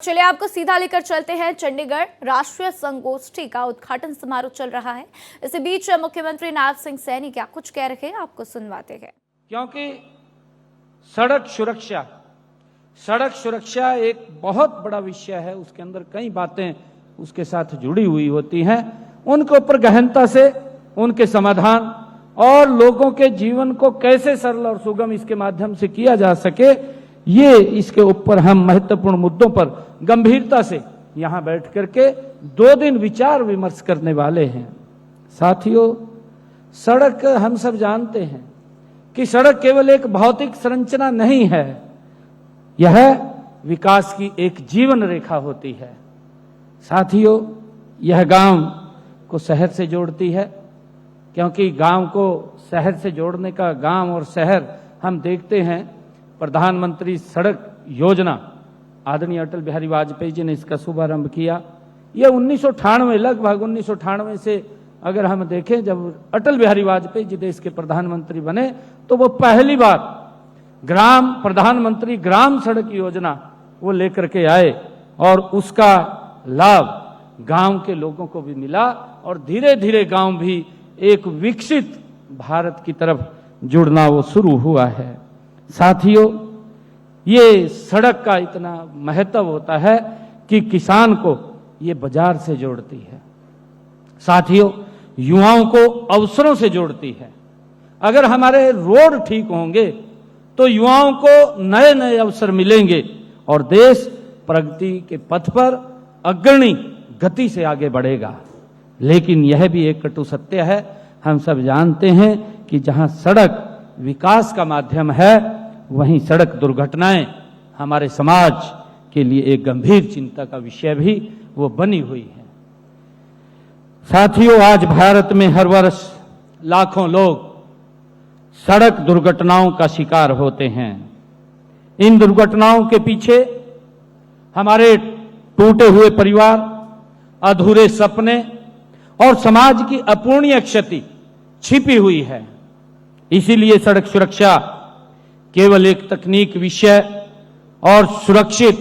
चलिए आपको सीधा लेकर चलते हैं चंडीगढ़। राष्ट्रीय संगोष्ठी का उद्घाटन समारोह चल रहा है। इसी बीच मुख्यमंत्री नायब सिंह सैनी क्या कुछ कह रहे हैं, आपको सुनवाते हैं। क्योंकि सड़क सुरक्षा एक बहुत बड़ा विषय है, उसके अंदर कई बातें उसके साथ जुड़ी हुई होती हैं। उनके ऊपर गहनता से उनके समाधान और लोगों के जीवन को कैसे सरल और सुगम इसके माध्यम से किया जा सके, ये इसके ऊपर हम महत्वपूर्ण मुद्दों पर गंभीरता से यहां बैठ करके 2 दिन विचार विमर्श करने वाले हैं। साथियों, सड़क हम सब जानते हैं कि सड़क केवल एक भौतिक संरचना नहीं है, यह विकास की एक जीवन रेखा होती है। साथियों, यह गांव को शहर से जोड़ती है, क्योंकि गांव को शहर से जोड़ने का, गांव और शहर हम देखते हैं, प्रधानमंत्री सड़क योजना आदरणीय अटल बिहारी वाजपेयी जी ने इसका शुभारंभ किया। यह 1998 लगभग 1998 से अगर हम देखें, जब अटल बिहारी वाजपेयी जी देश के प्रधानमंत्री बने, तो वो पहली बार प्रधानमंत्री ग्राम सड़क योजना वो लेकर के आए और उसका लाभ गांव के लोगों को भी मिला और धीरे धीरे गांव भी एक विकसित भारत की तरफ जुड़ना वो शुरू हुआ है। साथियों, ये सड़क का इतना महत्व होता है कि किसान को ये बाजार से जोड़ती है। साथियों, युवाओं को अवसरों से जोड़ती है। अगर हमारे रोड ठीक होंगे तो युवाओं को नए नए अवसर मिलेंगे और देश प्रगति के पथ पर अग्रणी गति से आगे बढ़ेगा। लेकिन यह भी एक कटु सत्य है, हम सब जानते हैं कि जहां सड़क विकास का माध्यम है, वहीं सड़क दुर्घटनाएं हमारे समाज के लिए एक गंभीर चिंता का विषय भी वो बनी हुई है। साथियों, आज भारत में हर वर्ष लाखों लोग सड़क दुर्घटनाओं का शिकार होते हैं। इन दुर्घटनाओं के पीछे हमारे टूटे हुए परिवार, अधूरे सपने और समाज की अपूर्णीय क्षति छिपी हुई है। इसीलिए सड़क सुरक्षा केवल एक तकनीक विषय और सुरक्षित,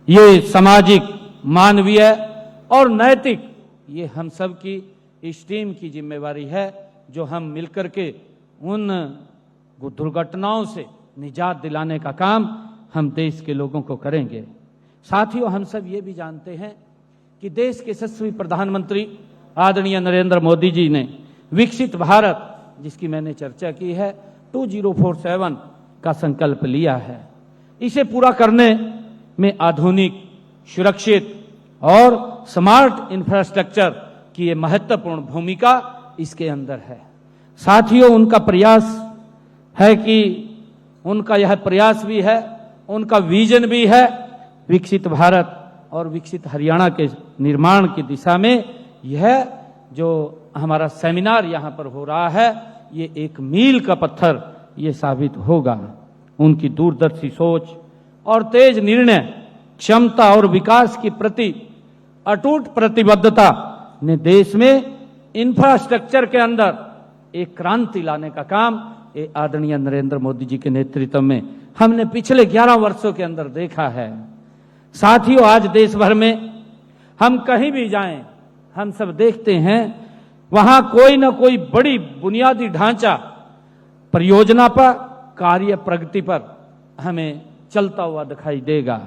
ये सामाजिक, मानवीय और नैतिक, ये हम सब की इस टीम की जिम्मेवारी है, जो हम मिलकर के उन दुर्घटनाओं से निजात दिलाने का काम हम देश के लोगों को करेंगे। साथियों, हम सब ये भी जानते हैं कि देश के यशस्वी प्रधानमंत्री आदरणीय नरेंद्र मोदी जी ने विकसित भारत, जिसकी मैंने चर्चा की है, 2047 का संकल्प लिया है। इसे पूरा करने में आधुनिक, सुरक्षित और स्मार्ट इंफ्रास्ट्रक्चर की ये महत्वपूर्ण भूमिका इसके अंदर है। साथियों, उनका प्रयास है कि उनका यह प्रयास भी है, उनका विजन भी है, विकसित भारत और विकसित हरियाणा के निर्माण की दिशा में यह जो हमारा सेमिनार यहाँ पर हो रहा है, ये एक मील का पत्थर ये साबित होगा। उनकी दूरदर्शी सोच और तेज निर्णय क्षमता और विकास की प्रति अटूट प्रतिबद्धता ने देश में इंफ्रास्ट्रक्चर के अंदर एक क्रांति लाने का काम ये आदरणीय नरेंद्र मोदी जी के नेतृत्व में हमने पिछले 11 वर्षों के अंदर देखा है। साथियों, आज देश भर में हम कहीं भी जाएं, हम सब देखते हैं वहां कोई ना कोई बड़ी बुनियादी ढांचा परियोजना पर, कार्य प्रगति पर हमें चलता हुआ दिखाई देगा।